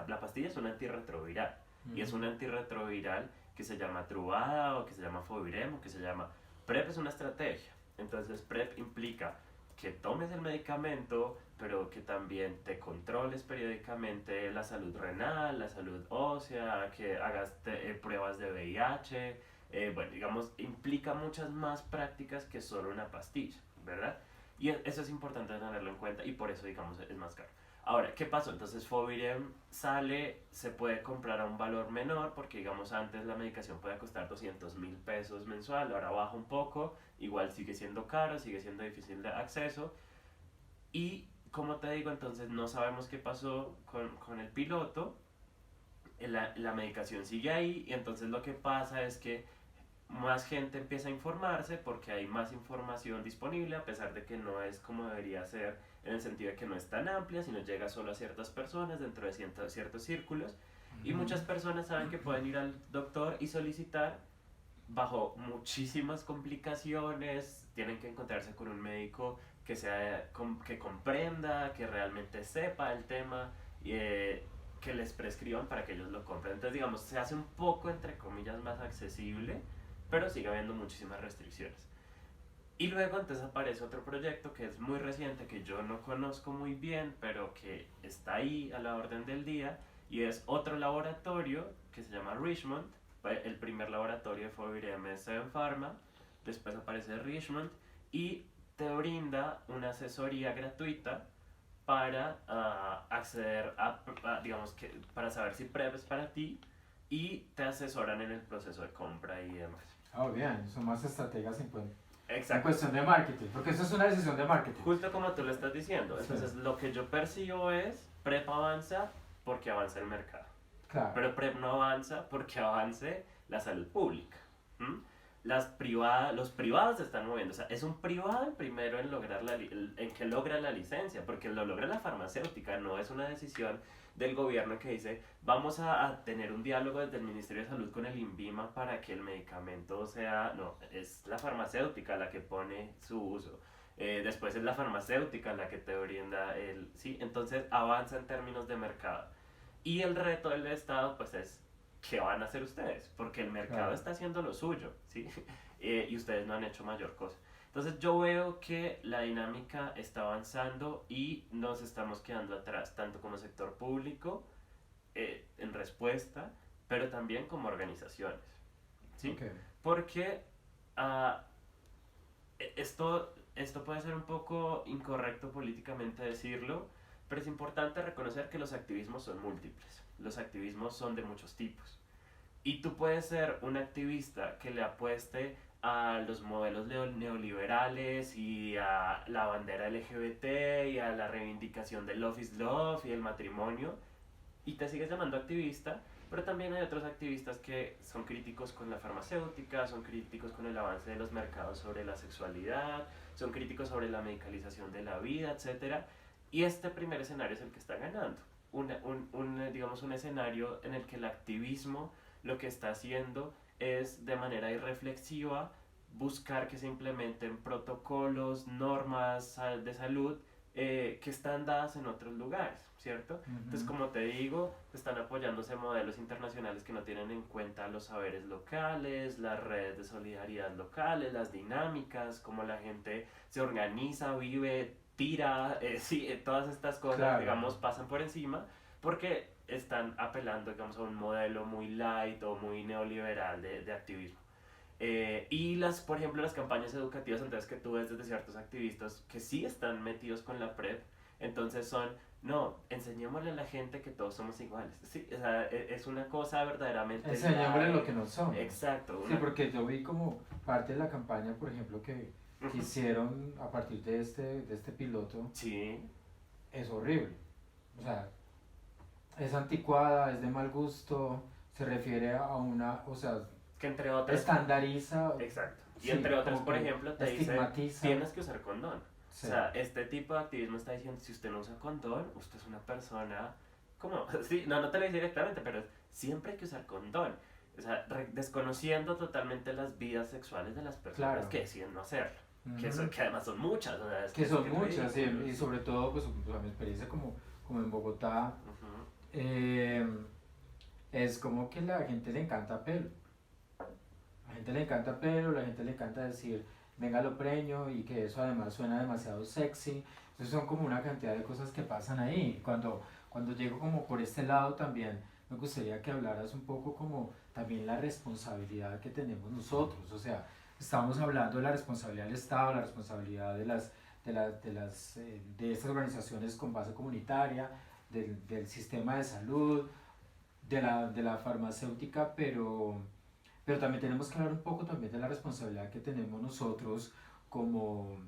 La pastilla es un antirretroviral y es un antirretroviral que se llama Truvada o que se llama Fovirem o que se llama... PrEP es una estrategia. Entonces PrEP implica que tomes el medicamento, pero que también te controles periódicamente la salud renal, la salud ósea, que hagas pruebas de VIH, bueno, digamos, implica muchas más prácticas que solo una pastilla, ¿verdad? Y eso es importante tenerlo en cuenta y por eso, digamos, es más caro. Ahora, ¿qué pasó? Entonces Fovirem sale, se puede comprar a un valor menor porque, digamos, antes la medicación podía costar 200.000 pesos mensual, ahora baja un poco, igual sigue siendo caro, sigue siendo difícil de acceso y, como te digo, entonces no sabemos qué pasó con el piloto, la medicación sigue ahí y entonces lo que pasa es que más gente empieza a informarse porque hay más información disponible a pesar de que no es como debería ser en el sentido de que no es tan amplia, sino llega solo a ciertas personas dentro de ciertos círculos y muchas personas saben que pueden ir al doctor y solicitar bajo muchísimas complicaciones, tienen que encontrarse con un médico que comprenda, que realmente sepa el tema y que les prescriban para que ellos lo compren. Entonces, digamos, se hace un poco, entre comillas, más accesible, pero sigue habiendo muchísimas restricciones. Y luego entonces aparece otro proyecto que es muy reciente, que yo no conozco muy bien, pero que está ahí a la orden del día, y es otro laboratorio que se llama Richmond. El primer laboratorio fue IBM Seven Pharma, después aparece Richmond, y te brinda una asesoría gratuita para acceder digamos que, para saber si PrEP es para ti, y te asesoran en el proceso de compra y demás. Ah, bien, son más estrategas en Exacto. cuestión de marketing, porque eso es una decisión de marketing. Justo como tú lo estás diciendo. Sí, Entonces, lo que yo percibo es, PrEP avanza porque avanza el mercado. claro, Pero PrEP no avanza porque avance la salud pública. ¿M? Los privados se están moviendo. O sea, es un privado el primero en, en que logra la licencia, porque lo logra la farmacéutica, no es una decisión del gobierno que dice vamos a tener un diálogo desde el Ministerio de Salud con el INVIMA para que el medicamento sea... No, es la farmacéutica la que pone su uso. Después es la farmacéutica la que te brinda el... ¿sí? Entonces avanza en términos de mercado. Y el reto del Estado pues es ¿qué van a hacer ustedes? Porque el mercado claro. está haciendo lo suyo, ¿sí? Y ustedes no han hecho mayor cosa. Entonces yo veo que la dinámica está avanzando y nos estamos quedando atrás, tanto como sector público, en respuesta, pero también como organizaciones, ¿sí? Okay. Porque uh, esto puede ser un poco incorrecto políticamente decirlo, pero es importante reconocer que los activismos son múltiples, los activismos son de muchos tipos. Y tú puedes ser un activista que le apueste a los modelos neoliberales y a la bandera LGBT y a la reivindicación del love is love y el matrimonio y te sigues llamando activista, pero también hay otros activistas que son críticos con la farmacéutica, son críticos con el avance de los mercados sobre la sexualidad, son críticos sobre la medicalización de la vida, etc. Y este primer escenario es el que está ganando. Digamos un escenario en el que el activismo lo que está haciendo es de manera irreflexiva buscar que se implementen protocolos, normas de salud que están dadas en otros lugares, ¿cierto? Entonces, como te digo, están apoyándose modelos internacionales que no tienen en cuenta los saberes locales, las redes de solidaridad locales, las dinámicas, cómo la gente se organiza, vive, tira, sí, todas estas cosas, claro, digamos, pasan por encima porque están apelando, digamos, a un modelo muy light o muy neoliberal de activismo. Y por ejemplo, las campañas educativas, entonces que tú ves desde ciertos activistas que sí están metidos con la PrEP, entonces son, no, enseñémosle a la gente que todos somos iguales. Sí, o sea, es una cosa verdaderamente... Enseñémosle lo que no somos. Exacto. Sí, porque yo vi como parte de la campaña, por ejemplo, que hicieron a partir de este piloto. Sí. Es horrible. O sea, es anticuada, es de mal gusto, se refiere a una, o sea, que entre otras estandariza. Exacto. Y sí, entre otras, por ejemplo, te dice tienes que usar condón. Sí. O sea, este tipo de activismo está diciendo si usted no usa condón, usted es una persona ¿cómo? Sí, no te lo dice directamente, pero siempre hay que usar condón. O sea, desconociendo totalmente las vidas sexuales de las personas, claro, que deciden no hacerlo. Que además son muchas. O sea, que son muchas, sí, y sobre todo, pues, a mi experiencia como en Bogotá, es como que a la gente le encanta pelo. A la gente le encanta pelo, la gente le encanta decir, venga lo preño, y que eso además suena demasiado sexy. Entonces son como una cantidad de cosas que pasan ahí. Cuando llego como por este lado también, me gustaría que hablaras un poco como también la responsabilidad que tenemos nosotros. O sea, estamos hablando de la responsabilidad del Estado, la responsabilidad de estas organizaciones con base comunitaria, del sistema de salud, de la farmacéutica, pero también tenemos que hablar un poco también de la responsabilidad que tenemos nosotros como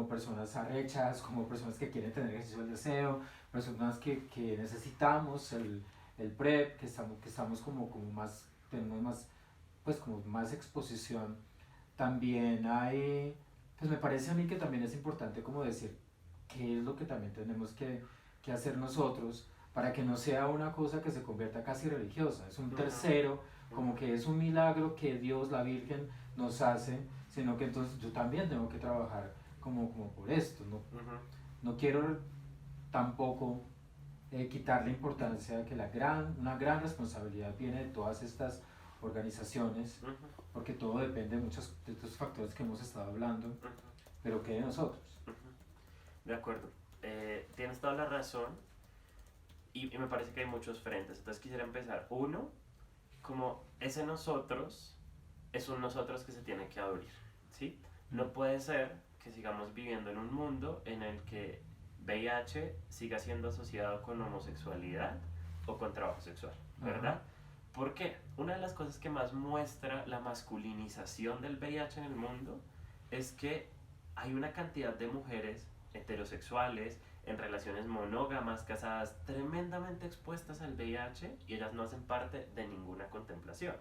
personas arrechas, como personas que quieren tener ejercicio del deseo, personas que necesitamos el PrEP, que estamos como más, tenemos más, pues como más exposición. También hay, pues me parece a mí que también es importante como decir qué es lo que también tenemos que hacer nosotros para que no sea una cosa que se convierta casi religiosa, es un tercero, como que es un milagro que Dios, la Virgen, nos hace, sino que entonces yo también tengo que trabajar como por esto, no quiero tampoco quitarle importancia a que una gran responsabilidad viene de todas estas organizaciones, porque todo depende de muchos de estos factores que hemos estado hablando, pero que de nosotros. De acuerdo, tienes toda la razón y me parece que hay muchos frentes, entonces quisiera empezar. Uno, como ese nosotros es un nosotros que se tiene que abrir, ¿sí? No puede ser que sigamos viviendo en un mundo en el que VIH siga siendo asociado con homosexualidad o con trabajo sexual, ¿verdad? ¿Por qué? Una de las cosas que más muestra la masculinización del VIH en el mundo es que hay una cantidad de mujeres heterosexuales en relaciones monógamas, casadas, tremendamente expuestas al VIH y ellas no hacen parte de ninguna contemplación.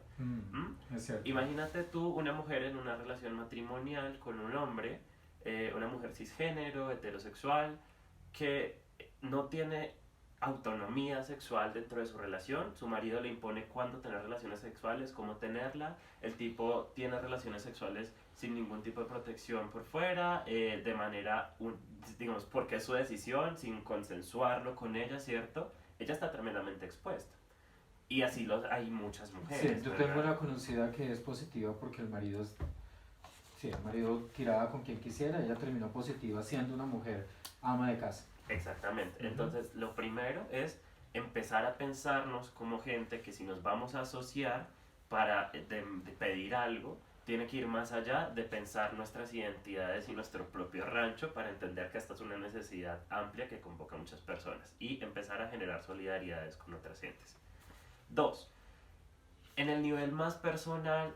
Es cierto. Imagínate tú una mujer en una relación matrimonial con un hombre, una mujer cisgénero, heterosexual, que no tiene autonomía sexual dentro de su relación. Su marido le impone cuándo tener relaciones sexuales, cómo tenerla. El tipo tiene relaciones sexuales sin ningún tipo de protección por fuera, de manera, digamos, porque es su decisión, sin consensuarlo con ella, ¿cierto? Ella está tremendamente expuesta. Y así hay muchas mujeres. Sí, yo ¿verdad? tengo una conocida que es positiva porque el marido, sí, el marido tiraba con quien quisiera, ella terminó positiva siendo una mujer ama de casa. Exactamente. Entonces, lo primero es empezar a pensarnos como gente que si nos vamos a asociar para de pedir algo, tiene que ir más allá de pensar nuestras identidades y nuestro propio rancho para entender que esta es una necesidad amplia que convoca a muchas personas y empezar a generar solidaridades con otras gentes. Dos, en el nivel más personal,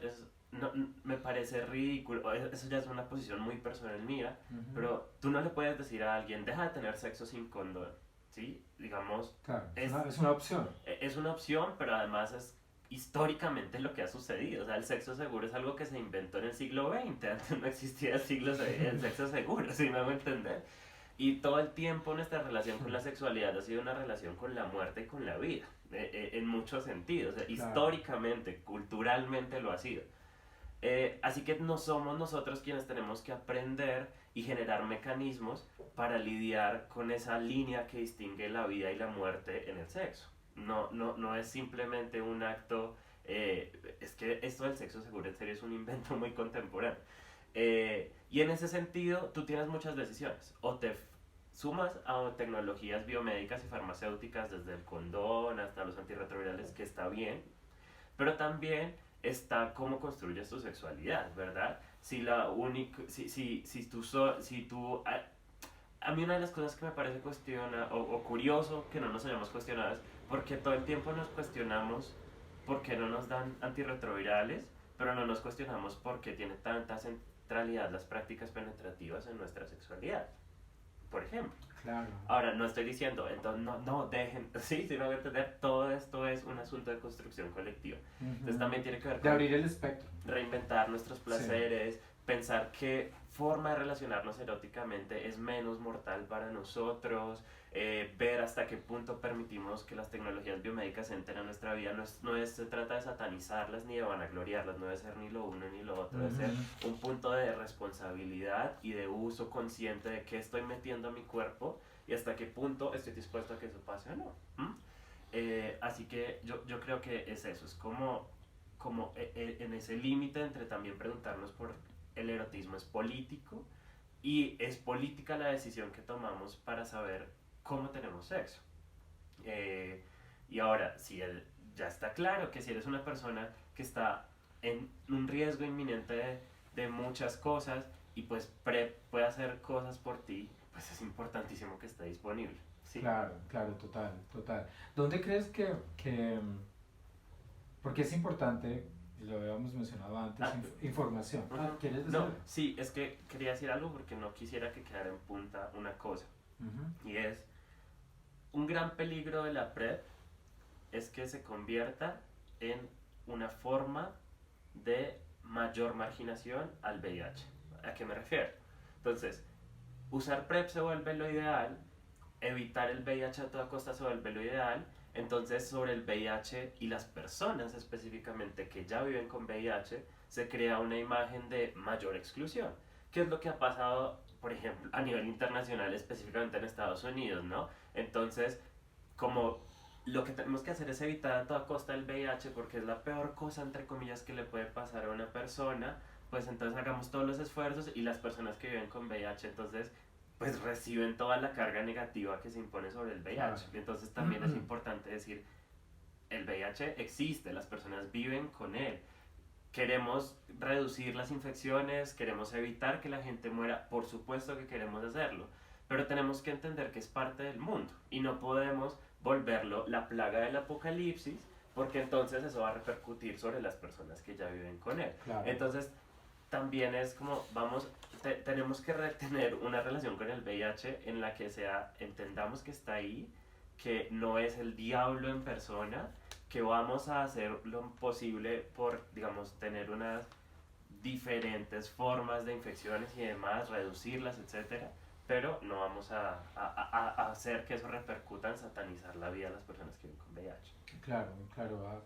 me parece ridículo, eso ya es una posición muy personal mía, pero tú no le puedes decir a alguien, deja de tener sexo sin condón, ¿sí? Digamos, Claro, es una opción. Es una opción, pero además es históricamente lo que ha sucedido. O sea, el sexo seguro es algo que se inventó en el siglo XX, antes no existía el sexo seguro, si me hago entender. Y todo el tiempo nuestra relación con la sexualidad ha sido una relación con la muerte y con la vida, en muchos sentidos. O sea, Claro. Históricamente, culturalmente lo ha sido. Así que no somos nosotros quienes tenemos que aprender y generar mecanismos para lidiar con esa línea que distingue la vida y la muerte en el sexo. No es simplemente un acto, es que esto del sexo seguro en serio es un invento muy contemporáneo. Y en ese sentido tú tienes muchas decisiones, o te sumas a tecnologías biomédicas y farmacéuticas desde el condón hasta los antirretrovirales, que está bien, pero también está cómo construyes tu sexualidad, ¿verdad? Si la única, si tú, a mí una de las cosas que me parece o curioso que no nos hayamos cuestionado es porque todo el tiempo nos cuestionamos por qué no nos dan antirretrovirales, pero no nos cuestionamos por qué tiene tanta centralidad las prácticas penetrativas en nuestra sexualidad, por ejemplo. Claro. Ahora, no estoy diciendo, entonces no dejen, sí, sino que entender, todo esto es un asunto de construcción colectiva. Entonces también tiene que ver De con abrir el espectro. reinventar nuestros placeres, pensar qué forma de relacionarnos eróticamente es menos mortal para nosotros, ver hasta qué punto permitimos que las tecnologías biomédicas entren a nuestra vida. Se trata de satanizarlas ni de vanagloriarlas, no debe ser ni lo uno ni lo otro, debe ser un punto de responsabilidad y de uso consciente de qué estoy metiendo a mi cuerpo y hasta qué punto estoy dispuesto a que eso pase o no. Así que yo creo que es eso, es como en ese límite entre también preguntarnos por el erotismo es político y es política la decisión que tomamos para saber cómo tenemos sexo. Y ahora, ya está claro que si eres una persona que está en un riesgo inminente de muchas cosas y pues puede hacer cosas por ti, pues es importantísimo que esté disponible. ¿Sí? Claro, total. ¿Dónde crees que porque es importante, y lo habíamos mencionado antes, información? ¿Quieres decir? No, sí, es que quería decir algo porque no quisiera que quedara en punta una cosa. Y es, un gran peligro de la PrEP es que se convierta en una forma de mayor marginación al VIH. ¿A qué me refiero? Entonces, usar PrEP se vuelve lo ideal, evitar el VIH a toda costa se vuelve lo ideal. Entonces, sobre el VIH y las personas específicamente que ya viven con VIH, se crea una imagen de mayor exclusión. ¿Qué es lo que ha pasado, por ejemplo, a nivel internacional, específicamente en Estados Unidos, ¿no? Entonces, como lo que tenemos que hacer es evitar a toda costa el VIH porque es la peor cosa, entre comillas, que le puede pasar a una persona, pues entonces hagamos todos los esfuerzos y las personas que viven con VIH, entonces pues reciben toda la carga negativa que se impone sobre el VIH. Claro. Entonces también es importante decir, el VIH existe, las personas viven con él. Queremos reducir las infecciones, queremos evitar que la gente muera, por supuesto que queremos hacerlo, pero tenemos que entender que es parte del mundo y no podemos volverlo la plaga del apocalipsis porque entonces eso va a repercutir sobre las personas que ya viven con él. Claro. Entonces, también es como, tenemos que tener una relación con el VIH en la que entendamos que está ahí, que no es el diablo en persona, que vamos a hacer lo posible por, digamos, tener unas diferentes formas de infecciones y demás, reducirlas, etcétera, pero no vamos a hacer que eso repercuta en satanizar la vida de las personas que viven con VIH. Claro, claro.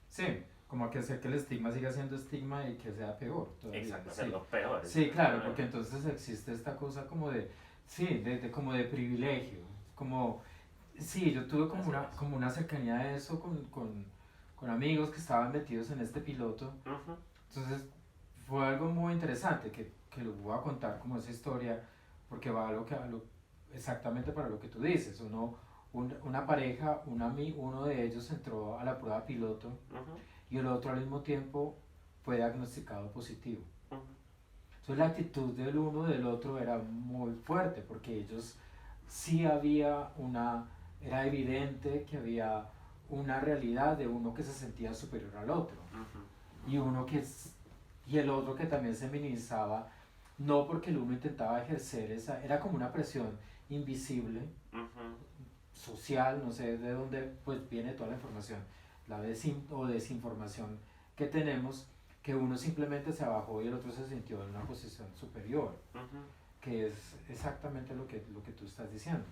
Sí, como que hacer que el estigma siga siendo estigma y que sea peor todavía. Exacto, Sí. hacerlo peor. Sí, claro, porque entonces existe esta cosa como de, sí, como de privilegio, como, sí, yo tuve como una cercanía a eso con amigos que estaban metidos en este piloto, entonces fue algo muy interesante que lo voy a contar como esa historia, porque va exactamente para lo que tú dices, una pareja, uno de ellos entró a la prueba piloto y el otro al mismo tiempo fue diagnosticado positivo. Entonces la actitud del uno del otro era muy fuerte porque ellos sí era evidente que había una realidad de uno que se sentía superior al otro y y el otro que también se minimizaba, no porque el uno intentaba ejercer era como una presión invisible, social, no sé de dónde pues viene toda la información, o desinformación que tenemos, que uno simplemente se abajó y el otro se sintió en una posición superior, que es exactamente lo que tú estás diciendo.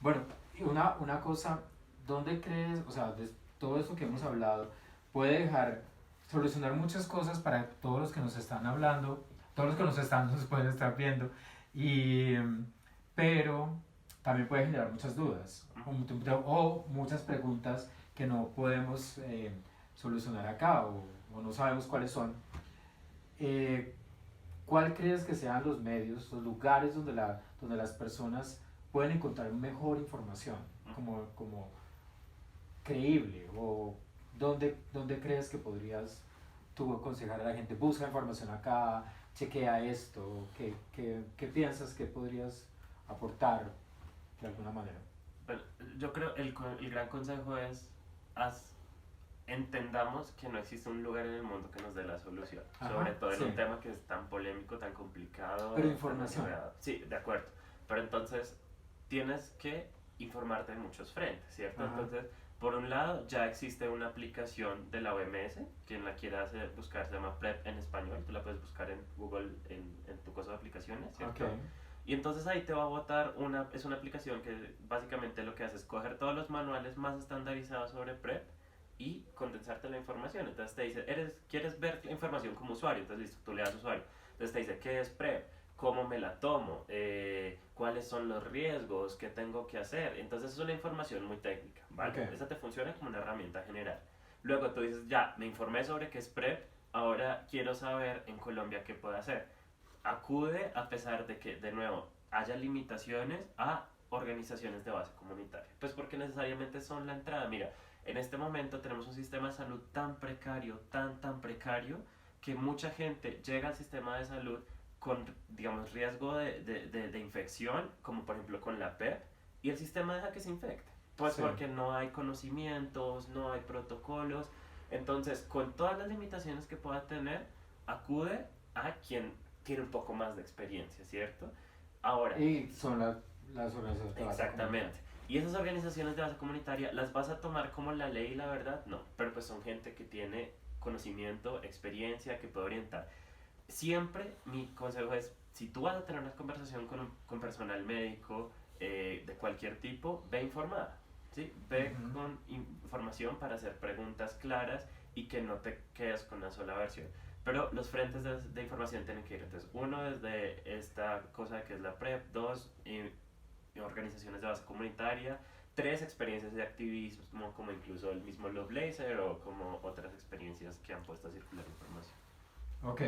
Bueno, y una cosa, ¿dónde crees, o sea, de todo esto que hemos hablado, puede solucionar muchas cosas para todos los que nos están hablando, todos los que nos pueden estar viendo, pero también puede generar muchas dudas o muchas preguntas que no podemos solucionar acá o no sabemos cuáles son. ¿Cuál crees que sean los medios, los lugares donde las personas pueden encontrar mejor información, como creíble? ¿O dónde crees que podrías tú aconsejar a la gente? Busca información acá, chequea esto, ¿qué piensas que podrías aportar de alguna manera? Bueno, yo creo el gran consejo es entendamos que no existe un lugar en el mundo que nos dé la solución. Ajá, sobre todo en un tema que es tan polémico, tan complicado. Pero información. Sí, de acuerdo. Pero entonces tienes que informarte en muchos frentes, ¿cierto? Ajá. Entonces, por un lado, ya existe una aplicación de la OMS, quien la quiera buscar se llama PrEP en español, tú la puedes buscar en Google, en tu cosa de aplicaciones, ¿cierto? Okay. Y entonces ahí te va a botar es una aplicación que básicamente lo que hace es coger todos los manuales más estandarizados sobre PrEP y condensarte la información. Entonces te dice, ¿quieres ver la información como usuario? Entonces listo, tú le das usuario. Entonces te dice, ¿qué es PrEP? ¿Cómo me la tomo? ¿Cuáles son los riesgos? ¿Qué tengo que hacer? Entonces es una información muy técnica, ¿vale? Okay. Esa te funciona como una herramienta general. Luego tú dices, ya, me informé sobre qué es PrEP, ahora quiero saber en Colombia qué puedo hacer. Acude, a pesar de que, de nuevo, haya limitaciones, a organizaciones de base comunitaria. Pues porque necesariamente son la entrada. Mira, en este momento tenemos un sistema de salud tan precario, tan precario, que mucha gente llega al sistema de salud con, digamos, riesgo de infección, como por ejemplo con la PEP, y el sistema deja que se infecte. Pues sí. Porque no hay conocimientos, no hay protocolos. Entonces, con todas las limitaciones que pueda tener, acude a quien tiene un poco más de experiencia, ¿cierto? Ahora. Y son las organizaciones de base. Exactamente. Y esas organizaciones de base comunitaria, ¿las vas a tomar como la ley y la verdad? No, pero pues son gente que tiene conocimiento, experiencia, que puede orientar. Siempre mi consejo es, si tú vas a tener una conversación con personal médico de cualquier tipo, ve informada, ¿sí? Ve con información para hacer preguntas claras y que no te quedes con una sola versión. Pero los frentes de información tienen que ir. Entonces, uno desde esta cosa que es la PrEP, dos, organizaciones de base comunitaria, tres, experiencias de activismo, como incluso el mismo Love Laser o como otras experiencias que han puesto a circular información. Ok,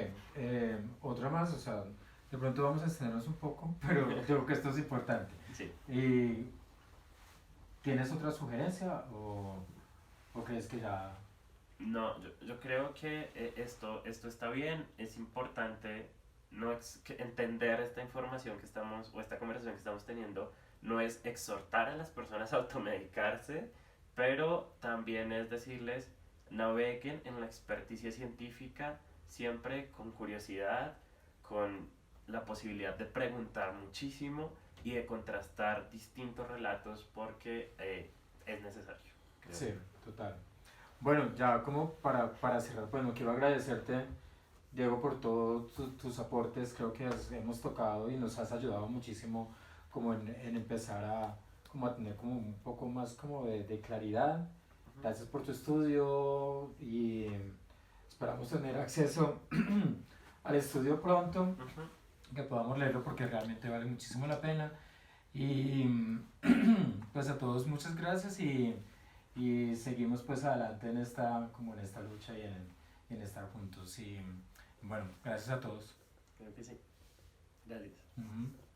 otra más, o sea, de pronto vamos a extendernos un poco, pero yo creo que esto es importante. Sí. ¿Tienes otra sugerencia o crees que ya...? No, yo creo que esto está bien, es importante entender esta información que estamos, o esta conversación que estamos teniendo, no es exhortar a las personas a automedicarse, pero también es decirles, naveguen en la experticia científica siempre con curiosidad, con la posibilidad de preguntar muchísimo y de contrastar distintos relatos porque es necesario. Sí, total. Bueno, ya como para cerrar, bueno, quiero agradecerte, Diego, por todos tus aportes. Creo que hemos tocado y nos has ayudado muchísimo como en empezar como a tener como un poco más como de claridad. Gracias por tu estudio y esperamos tener acceso al estudio pronto, que podamos leerlo porque realmente vale muchísimo la pena. Y pues a todos muchas gracias y seguimos pues adelante en esta, como en esta lucha y en estar juntos. Y bueno, gracias a todos. Creo que sí. Gracias. Uh-huh.